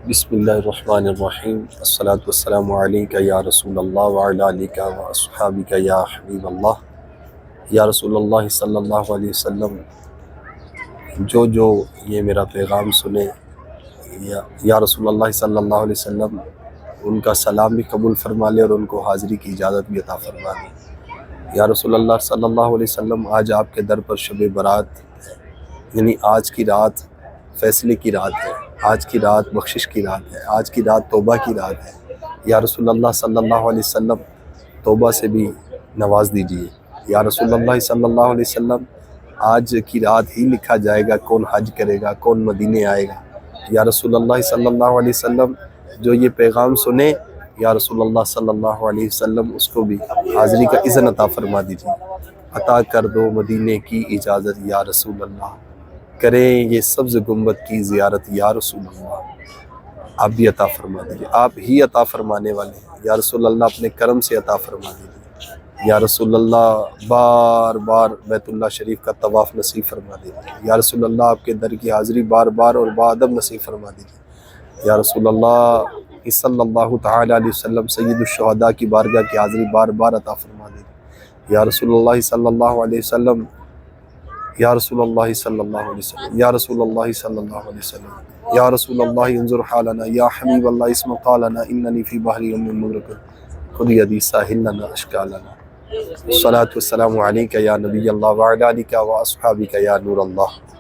بسم اللہ الرحمن الرحیم، الصلاۃ والسلام علیک یا رسول اللہ وعلی آلک و اصحابک یا حبیب اللہ۔ یا رسول اللہ صلی اللہ علیہ وسلم، جو یہ میرا پیغام سنے، یا رسول اللہ صلی اللہ علیہ وسلم ان کا سلام بھی قبول فرما لے اور ان کو حاضری کی اجازت بھی عطا فرما لے۔ یا رسول اللہ صلی اللہ علیہ وسلم، آج آپ کے در پر شب برات ہے، یعنی آج کی رات فیصلے کی رات ہے، آج کی رات بخشش کی رات ہے، آج کی رات توبہ کی رات ہے۔ یا رسول اللہ صلی اللہ علیہ وسلم، توبہ سے بھی نواز دیجیے۔ یا رسول اللہ صلی اللہ علیہ وسلم، آج کی رات ہی لکھا جائے گا کون حج کرے گا، کون مدینے آئے گا۔ یا رسول اللہ صلی اللہ علیہ وسلم، جو یہ پیغام سنے، یا رسول اللہ صلی اللہ علیہ وسلم اس کو بھی حاضری کا اذن عطا فرما دیجیے۔ عطا کر دو مدینے کی اجازت یا رسول اللہ، کریں یہ سبز گنبد کی زیارت یا رسول اللہ۔ آپ بھی عطا فرما دیجیے، آپ ہی عطا فرمانے والے ہیں۔ یا رسول اللہ، اپنے کرم سے عطا فرما دیجیے۔ یا رسول اللہ، بار بار بیت اللہ شریف کا طواف نصیب فرما دیجیے۔ یا رسول اللہ، آپ کے در کی حاضری بار بار اور بادب نصیب فرما دیجیے۔ یا رسول اللہ صلی اللہ تعالیٰ علیہ وسلم، سید الشہداء کی بارگاہ کی حاضری بار بار عطا فرما دیجیے۔ یا رسول اللہ صلی اللہ علیہ وسلم، یا رسول اللہ صلی اللہ علیہ وسلم، یا رسول اللہ صلی اللہ علیہ وسلم، یا رسول اللہ انظر حالنا، یا حبیب اللہ اسمع قالنا، اننی فی بحر ام مغرق خذ یدی ساحل لنا اشکالنا۔ الصلاۃ والسلام علیک یا نبی اللہ وعلی آلک و اصحابک یا نور اللہ۔